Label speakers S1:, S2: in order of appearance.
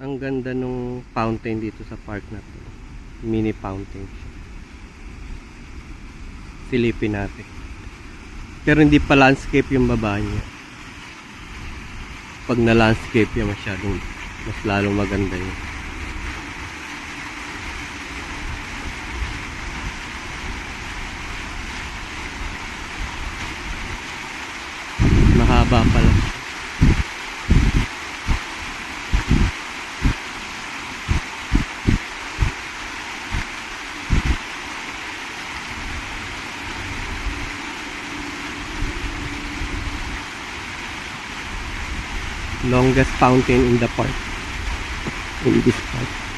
S1: Ang ganda nung fountain dito sa park na to. Mini fountain siya. Silipin natin. Pero hindi pa landscape yung baba niya. Pag na landscape yan masyadong mas lalong maganda yun. Mahaba pala. Longest fountain in the park. In this park.